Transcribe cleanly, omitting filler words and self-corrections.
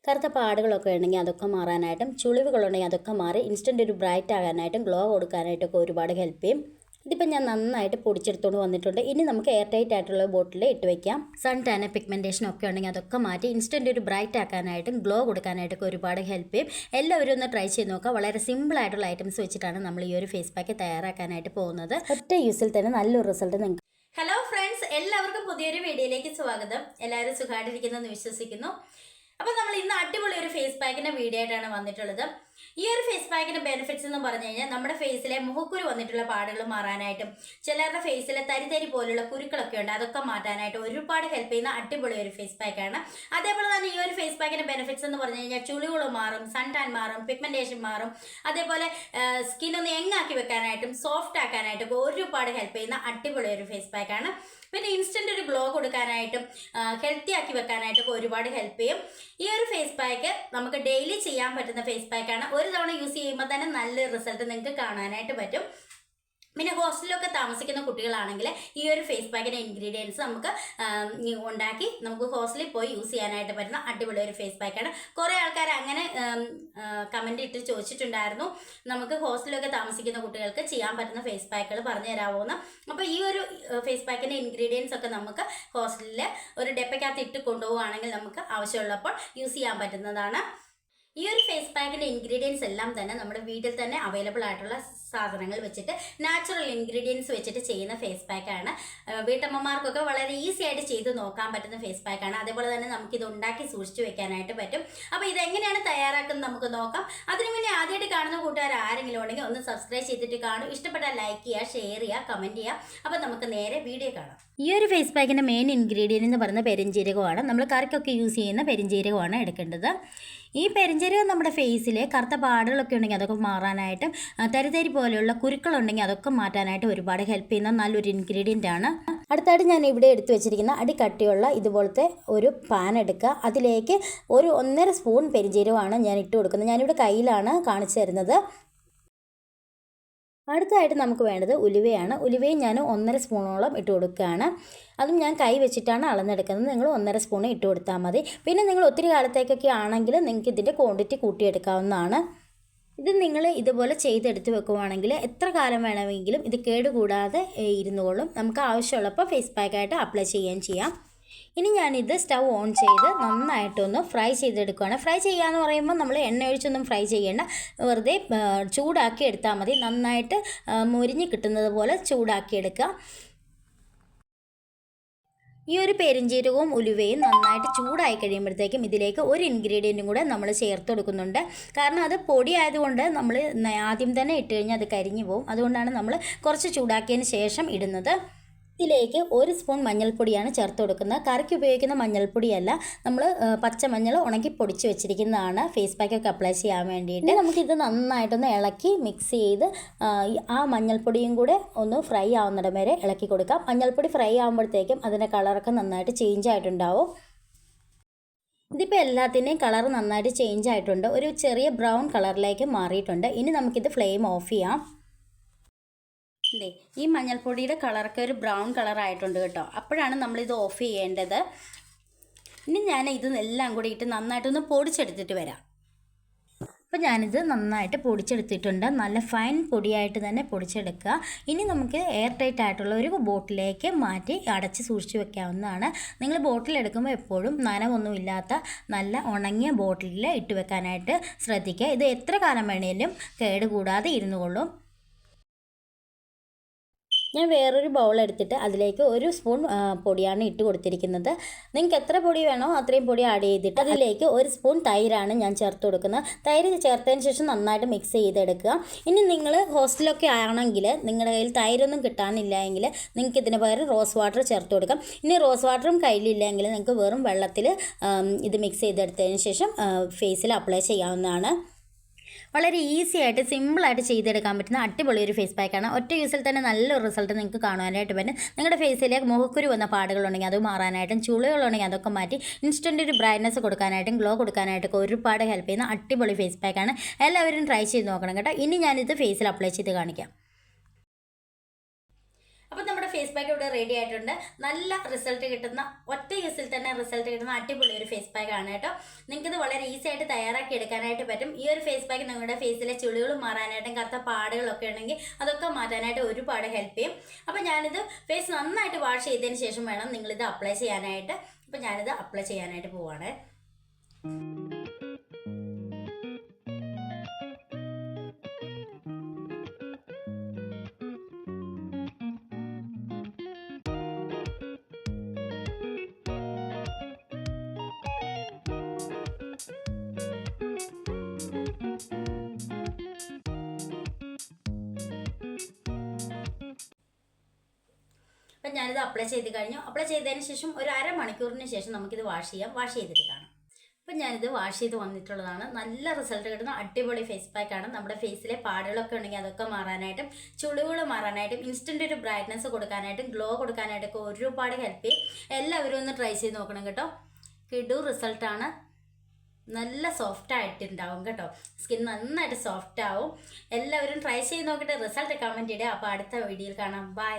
കറുത്ത പാടുകളൊക്കെ ഉണ്ടെങ്കിൽ അതൊക്കെ മാറാനായിട്ടും ചുളിവുകളുണ്ടെങ്കിൽ അതൊക്കെ മാറി ഇൻസ്റ്റൻ്റ് ഒരു ബ്രൈറ്റ് ആകാനായിട്ടും ഗ്ലോ കൊടുക്കാനായിട്ടൊക്കെ ഒരുപാട് ഹെൽപ്പ് ചെയ്യും. ഇതിപ്പോൾ ഞാൻ നന്നായിട്ട് പൊടിച്ചെടുത്തുകൊണ്ട് വന്നിട്ടുണ്ട്. ഇനി നമുക്ക് എയർ ടൈറ്റ് ആയിട്ടുള്ള ബോട്ടിൽ ഇട്ട് വയ്ക്കാം. സൺ ടാന പിഗ്മെൻറ്റേഷൻ ഒക്കെ ഉണ്ടെങ്കിൽ അതൊക്കെ മാറ്റി ഇൻസ്റ്റൻ്റ് ഒരു ബ്രൈറ്റ് ആക്കാനായിട്ടും ഗ്ലോ കൊടുക്കാനായിട്ടൊക്കെ ഒരുപാട് ഹെൽപ്പ് ചെയ്യും. എല്ലാവരും ഒന്ന് ട്രൈ ചെയ്ത് നോക്കുക. വളരെ സിമ്പിൾ ആയിട്ടുള്ള ഐറ്റംസ് വെച്ചിട്ടാണ് നമ്മൾ ഈ ഒരു ഫേസ് പാക്ക് തയ്യാറാക്കാനായിട്ട് പോകുന്നത്. ഒറ്റ യൂസിൽ തന്നെ നല്ലൊരു റിസൾട്ട് നിങ്ങൾക്ക്. ഹലോ ഫ്രണ്ട്സ്, എല്ലാവർക്കും പുതിയൊരു വീഡിയോയിലേക്ക് സ്വാഗതം. എല്ലാവരും സുഖമായിട്ടിരിക്കുന്നെന്ന് വിശ്വസിക്കുന്നു. അപ്പോൾ നമ്മൾ ഇന്ന് അടിപൊളി ഒരു ഫേസ് പാക്കിൻ്റെ വീഡിയോ ആയിട്ടാണ് വന്നിട്ടുള്ളത്. ഈ ഒരു ഫേസ് പാക്കിൻ്റെ ബെനിഫിറ്റ്സ് എന്ന് പറഞ്ഞു കഴിഞ്ഞാൽ നമ്മുടെ ഫേസിലെ മുഖക്കുരു വന്നിട്ടുള്ള പാടുകൾ മാറാനായിട്ടും ചിലരുടെ ഫേസിലെ തരി പോലുള്ള കുരുക്കളൊക്കെ ഉണ്ട്, അതൊക്കെ മാറ്റാനായിട്ട് ഒരുപാട് ഹെൽപ്പ് ചെയ്യുന്ന അടിപൊളി ഒരു ഫേസ് പാക്കാണ്. അതേപോലെ തന്നെ ഈ ഒരു ഫേസ് പാക്കിൻ്റെ ബെനിഫിറ്റ്സ് എന്ന് പറഞ്ഞു കഴിഞ്ഞാൽ ചുളികൾ മാറും, സൺ ടാൻ മാറും, പിഗ്മെൻറ്റേഷൻ മാറും, അതേപോലെ സ്കിന്നൊന്ന് യങ്ങാക്കി വെക്കാനായിട്ടും സോഫ്റ്റ് ആക്കാനായിട്ടും ഒരുപാട് ഹെൽപ്പ് ചെയ്യുന്ന അടിപൊളി ഒരു ഫേസ് പാക്കാണ്. പിന്നെ ഇൻസ്റ്റൻ്റ് ഒരു ഗ്ലോ കൊടുക്കാനായിട്ടും ഹെൽത്തി ആക്കി വെക്കാനായിട്ടൊക്കെ ഒരുപാട് ഹെൽപ്പ് ചെയ്യും. ഈ ഒരു ഫേസ് പാക്ക് നമുക്ക് ഡെയിലി ചെയ്യാൻ പറ്റുന്ന ഫേസ് പാക്കാണ്. ഒരു തവണ യൂസ് ചെയ്യുമ്പോൾ തന്നെ നല്ലൊരു റിസൾട്ട് നിങ്ങൾക്ക് കാണാനായിട്ട് പറ്റും. പിന്നെ ഹോസ്റ്റലിലൊക്കെ താമസിക്കുന്ന കുട്ടികളാണെങ്കിൽ ഈ ഒരു ഫേസ് പാക്കിൻ്റെ ഇൻഗ്രീഡിയൻസ് നമുക്ക് ഉണ്ടാക്കി നമുക്ക് ഹോസ്റ്റലിൽ പോയി യൂസ് ചെയ്യാനായിട്ട് പറ്റുന്ന അടിപൊളി ഒരു ഫേസ് പാക്കാണ്. കുറേ ആൾക്കാർ അങ്ങനെ കമൻ്റ് ഇട്ട് ചോദിച്ചിട്ടുണ്ടായിരുന്നു, നമുക്ക് ഹോസ്റ്റലിലൊക്കെ താമസിക്കുന്ന കുട്ടികൾക്ക് ചെയ്യാൻ പറ്റുന്ന ഫേസ് പാക്കുകൾ പറഞ്ഞു തരാമോന്ന്. അപ്പോൾ ഈ ഒരു ഫേസ് പാക്കിൻ്റെ ഇൻഗ്രീഡിയൻസ് ഒക്കെ നമുക്ക് ഹോസ്റ്റലിൽ ഒരു ഡെപ്പയ്ക്കകത്ത് ഇട്ട് കൊണ്ടുപോവുകയാണെങ്കിൽ നമുക്ക് ആവശ്യമുള്ളപ്പോൾ യൂസ് ചെയ്യാൻ പറ്റുന്നതാണ്. ഈ ഒരു ഫേസ് പാക്കിൻ്റെ ഇൻഗ്രീഡിയൻസ് എല്ലാം തന്നെ നമ്മുടെ വീട്ടിൽ തന്നെ അവൈലബിൾ ആയിട്ടുള്ള സാധനങ്ങൾ വെച്ചിട്ട് നാച്ചുറൽ ഇൻഗ്രീഡിയൻസ് വെച്ചിട്ട് ചെയ്യുന്ന ഫേസ് പാക്കാണ്. വീട്ടമ്മമാർക്കൊക്കെ വളരെ ഈസി ആയിട്ട് ചെയ്ത് നോക്കാൻ പറ്റുന്ന ഫേസ് പാക്കാണ്. അതേപോലെ തന്നെ നമുക്കിത് ഉണ്ടാക്കി സൂക്ഷിച്ചു വെക്കാനായിട്ട് പറ്റും. അപ്പോൾ ഇതെങ്ങനെയാണ് തയ്യാറാക്കുന്നത് നമുക്ക് നോക്കാം. അതിനു മുന്നേ ആദ്യമായിട്ട് കാണുന്ന കൂട്ടുകാർ ആരെങ്കിലും ഉണ്ടെങ്കിൽ ഒന്ന് സബ്സ്ക്രൈബ് ചെയ്തിട്ട് കാണും. ഇഷ്ടപ്പെട്ടാൽ ലൈക്ക് ചെയ്യുക, ഷെയർ ചെയ്യുക, കമൻറ്റ് ചെയ്യുക. അപ്പോൾ നമുക്ക് നേരെ വീഡിയോ കാണാം. ഈ ഒരു ഫേസ് പാക്കിൻ്റെ മെയിൻ ഇൻഗ്രീഡിയൻ്റ് എന്ന് പറയുന്ന പെരിഞ്ജീരകമാണ്. നമ്മൾ കറിക്കൊക്കെ യൂസ് ചെയ്യുന്ന പെരിഞ്ജീരകമാണ് എടുക്കേണ്ടത്. ഈ പെരിഞ്ജീരകം നമ്മുടെ ഫേസിൽ കറുത്ത പാടുകളൊക്കെ ഉണ്ടെങ്കിൽ അതൊക്കെ മാറാനായിട്ടും തരി പോലെയുള്ള കുരുക്കളുണ്ടെങ്കിൽ അതൊക്കെ മാറ്റാനായിട്ട് ഒരുപാട് ഹെൽപ്പ് ചെയ്യുന്ന നല്ലൊരു ഇൻഗ്രീഡിയൻ്റ് ആണ്. അടുത്തായിട്ട് ഞാൻ ഇവിടെ എടുത്തു വെച്ചിരിക്കുന്ന അടിക്കട്ടിയുള്ള ഇതുപോലത്തെ ഒരു പാൻ എടുക്കുക. അതിലേക്ക് ഒരു 1.5 സ്പൂൺ പെരിഞ്ജീരകമാണ് ഞാൻ ഇട്ട് കൊടുക്കുന്നത്. ഞാനിവിടെ കയ്യിലാണ് കാണിച്ചു തരുന്നത്. അടുത്തതായിട്ട് നമുക്ക് വേണ്ടത് ഉലുവയാണ്. ഉലുവയും ഞാൻ 1.5 സ്പൂണോളം ഇട്ട് കൊടുക്കുകയാണ്. അതും ഞാൻ കൈ വെച്ചിട്ടാണ് അളന്നെടുക്കുന്നത്. നിങ്ങൾ 1.5 സ്പൂൺ ഇട്ട് കൊടുത്താൽ മതി. പിന്നെ നിങ്ങൾ ഒത്തിരി കാലത്തേക്കൊക്കെ ആണെങ്കിൽ നിങ്ങൾക്ക് ഇതിൻ്റെ ക്വാണ്ടിറ്റി കൂട്ടിയെടുക്കാവുന്നതാണ്. ഇത് നിങ്ങൾ ഇതുപോലെ ചെയ്തെടുത്ത് വെക്കുവാണെങ്കിൽ എത്ര കാലം വേണമെങ്കിലും ഇത് കേടുകൂടാതെ ഇരുന്നുകൊള്ളും. നമുക്ക് ആവശ്യമുള്ളപ്പോൾ ഫേസ് പാക്കായിട്ട് അപ്ലൈ ചെയ്യുകയും ചെയ്യാം. ഇനി ഞാനിത് സ്റ്റൗ ഓൺ ചെയ്ത് നന്നായിട്ടൊന്ന് ഫ്രൈ ചെയ്തെടുക്കുകയാണ്. ഫ്രൈ ചെയ്യാന്ന് പറയുമ്പോൾ നമ്മൾ എണ്ണ ഒഴിച്ചൊന്നും ഫ്രൈ ചെയ്യേണ്ട, വെറുതെ ചൂടാക്കി എടുത്താൽ മതി. നന്നായിട്ട് മുരിഞ്ഞ് കിട്ടുന്നത് പോലെ ചൂടാക്കി എടുക്കുക. ഈ ഒരു പെരിഞ്ജീരകവും ഉലുവയും നന്നായിട്ട് ചൂടായി കഴിയുമ്പോഴത്തേക്കും ഇതിലേക്ക് ഒരു ഇൻഗ്രീഡിയൻറ്റും കൂടെ നമ്മൾ ചേർത്ത് കൊടുക്കുന്നുണ്ട്. കാരണം അത് പൊടി ആയതുകൊണ്ട് നമ്മൾ ആദ്യം തന്നെ ഇട്ട് കഴിഞ്ഞാൽ അത് കരിഞ്ഞു പോകും. അതുകൊണ്ടാണ് നമ്മൾ കുറച്ച് ചൂടാക്കിയതിന് ശേഷം ഇടുന്നത്. ഇതിലേക്ക് 1 സ്പൂൺ മഞ്ഞൾപ്പൊടിയാണ് ചേർത്ത് കൊടുക്കുന്നത്. കറിക്ക് ഉപയോഗിക്കുന്ന മഞ്ഞൾപ്പൊടിയല്ല, നമ്മൾ പച്ചമഞ്ഞൾ ഉണക്കി പൊടിച്ച് വെച്ചിരിക്കുന്നതാണ് ഫേസ് പാക്കൊക്കെ അപ്ലൈ ചെയ്യാൻ വേണ്ടിയിട്ട്. നമുക്കിത് നന്നായിട്ടൊന്ന് ഇളക്കി മിക്സ് ചെയ്ത് ആ മഞ്ഞൾപ്പൊടിയും കൂടെ ഒന്ന് ഫ്രൈ ആവുന്നിടം വരെ ഇളക്കി കൊടുക്കാം. മഞ്ഞൾപ്പൊടി ഫ്രൈ ആകുമ്പോഴത്തേക്കും അതിൻ്റെ കളറൊക്കെ നന്നായിട്ട് ചേഞ്ച് ആയിട്ടുണ്ടാവും. ഇതിപ്പോൾ എല്ലാത്തിൻ്റെയും കളർ നന്നായിട്ട് ചേഞ്ച് ആയിട്ടുണ്ട്. ഒരു ചെറിയ ബ്രൗൺ കളറിലേക്ക് മാറിയിട്ടുണ്ട്. ഇനി നമുക്കിത് ഫ്ലെയിം ഓഫ് ചെയ്യാം. ഈ മഞ്ഞൾപ്പൊടിയുടെ കളറൊക്കെ ഒരു ബ്രൗൺ കളറായിട്ടുണ്ട് കേട്ടോ. അപ്പോഴാണ് നമ്മളിത് ഓഫ് ചെയ്യേണ്ടത്. ഇനി ഞാൻ ഇതെല്ലാം കൂടി ഇട്ട് നന്നായിട്ടൊന്ന് പൊടിച്ചെടുത്തിട്ട് വരാം. അപ്പോൾ ഞാനിത് നന്നായിട്ട് പൊടിച്ചെടുത്തിട്ടുണ്ട്. നല്ല ഫൈൻ പൊടിയായിട്ട് തന്നെ പൊടിച്ചെടുക്കുക. ഇനി നമുക്ക് എയർ ടൈറ്റ് ആയിട്ടുള്ള ഒരു ബോട്ടിലേക്ക് മാറ്റി അടച്ച് സൂക്ഷിച്ച് വെക്കാവുന്നതാണ്. നിങ്ങൾ ബോട്ടിൽ എടുക്കുമ്പോൾ എപ്പോഴും നനവൊന്നും ഇല്ലാത്ത നല്ല ഉണങ്ങിയ ബോട്ടിലിൽ ഇട്ട് വെക്കാനായിട്ട് ശ്രദ്ധിക്കുക. ഇത് എത്ര കാലം വേണേലും കേടുകൂടാതെ ഇരുന്നു കൊള്ളും. ഞാൻ വേറൊരു ബൗൾ എടുത്തിട്ട് അതിലേക്ക് 1 സ്പൂൺ പൊടിയാണ് ഇട്ട് കൊടുത്തിരിക്കുന്നത്. നിങ്ങൾക്ക് എത്ര പൊടി വേണോ അത്രയും പൊടി ആഡ് ചെയ്തിട്ട് അതിലേക്ക് 1 സ്പൂൺ തൈരാണ് ഞാൻ ചേർത്ത് കൊടുക്കുന്നത്. തൈര് ചേർത്തതിന് ശേഷം നന്നായിട്ട് മിക്സ് ചെയ്തെടുക്കുക. ഇനി നിങ്ങൾ ഹോസ്റ്റലൊക്കെ ആണെങ്കിൽ നിങ്ങളുടെ കയ്യിൽ തൈരൊന്നും കിട്ടാനില്ല എങ്കിൽ നിങ്ങൾക്ക് ഇതിന് പകരം റോസ് വാട്ടർ ചേർത്ത് കൊടുക്കാം. ഇനി റോസ് വാട്ടറും കയ്യിലില്ലെങ്കിൽ നിങ്ങൾക്ക് വെറും വെള്ളത്തിൽ ഇത് മിക്സ് ചെയ്തെടുത്തതിന് ശേഷം ഫേസിൽ അപ്ലൈ ചെയ്യാവുന്നതാണ്. വളരെ ഈസി ആയിട്ട് സിമ്പിളായിട്ട് ചെയ്തെടുക്കാൻ പറ്റുന്ന അടിപൊളി ഒരു ഫേസ് പാക്കാണ്. ഒറ്റ യൂസിൽ തന്നെ നല്ലൊരു റിസൾട്ട് നിങ്ങൾക്ക് കാണാനായിട്ട് പറ്റും. നിങ്ങളുടെ ഫേസിലേക്ക് മുഖക്കുരു വന്ന പാടുകളുണ്ടെങ്കിൽ അത് മാറാനായിട്ടും ചുളികളുണ്ടെങ്കിൽ അതൊക്കെ മാറ്റി ഇൻസ്റ്റൻ്റ് ഒരു ബ്രൈറ്റ്നസ് കൊടുക്കാനായിട്ടും ഗ്ലോ കൊടുക്കാനായിട്ടൊക്കെ ഒരുപാട് ഹെൽപ്പ് ചെയ്യുന്ന അടിപൊളി ഫേസ് പാക്കാണ്. എല്ലാവരും ട്രൈ ചെയ്ത് നോക്കണം കേട്ടോ. ഇനി ഞാനിത് ഫേസിൽ അപ്ലൈ ചെയ്ത് കാണിക്കാം. അപ്പോൾ നമ്മുടെ ഫേസ് പാക്ക് ഇവിടെ റെഡി ആയിട്ടുണ്ട്. നല്ല റിസൾട്ട് കിട്ടുന്ന, ഒറ്റ യൂസിൽ തന്നെ റിസൾട്ട് കിട്ടുന്ന അടിപൊളി ഒരു ഫേസ് പാക്ക് ആണ് കേട്ടോ. നിങ്ങൾക്കിത് വളരെ ഈസി ആയിട്ട് തയ്യാറാക്കി എടുക്കാനായിട്ട് പറ്റും. ഈ ഒരു ഫേസ് പാക്ക് നിങ്ങളുടെ ഫേസിലെ ചുളികൾ മാറാനായിട്ടും കറുത്ത പാടുകളൊക്കെ ഉണ്ടെങ്കിൽ അതൊക്കെ മാറ്റാനായിട്ട് ഒരുപാട് ഹെൽപ്പ് ചെയ്യും. അപ്പോൾ ഞാനിത് ഫേസ് നന്നായിട്ട് വാഷ് ചെയ്തതിന് ശേഷം വേണം നിങ്ങളിത് അപ്ലൈ ചെയ്യാനായിട്ട്. അപ്പോൾ ഞാനിത് അപ്ലൈ ചെയ്യാനായിട്ട് പോവാണ്. അപ്പം ഞാനിത് അപ്ലൈ ചെയ്ത് കഴിഞ്ഞു. അപ്ലൈ ചെയ്തതിന് ശേഷം ഒരു അരമണിക്കൂറിന് ശേഷം നമുക്കിത് വാഷ് ചെയ്യാം. വാഷ് ചെയ്തിട്ട് കാണാം. അപ്പം ഞാനിത് വാഷ് ചെയ്ത് വന്നിട്ടുള്ളതാണ്. നല്ല റിസൾട്ട് കിട്ടുന്ന അടിപൊളി ഫേസ് പാക്കാണ്. നമ്മുടെ ഫേസിലെ പാടുകളൊക്കെ ഉണ്ടെങ്കിൽ അതൊക്കെ മാറാനായിട്ടും ചുളിവുകൾ മാറാനായിട്ടും ഇൻസ്റ്റൻ്റ് ഒരു ബ്രൈറ്റ്നസ് കൊടുക്കാനായിട്ടും ഗ്ലോ കൊടുക്കാനായിട്ടൊക്കെ ഒരുപാട് ഹെൽപ്പ് ചെയ്യും. എല്ലാവരും ഒന്ന് ട്രൈ ചെയ്ത് നോക്കണം കേട്ടോ. കിടു റിസൾട്ടാണ്. നല്ല സോഫ്റ്റ് ആയിട്ടുണ്ടാവും കേട്ടോ. സ്കിൻ നന്നായിട്ട് സോഫ്റ്റ് ആവും. എല്ലാവരും ട്രൈ ചെയ്ത് നോക്കിയിട്ട് റിസൾട്ട് കമൻറ്റ് ഇടുക. അപ്പോൾ അടുത്ത വീഡിയോയിൽ കാണാം. ബൈ.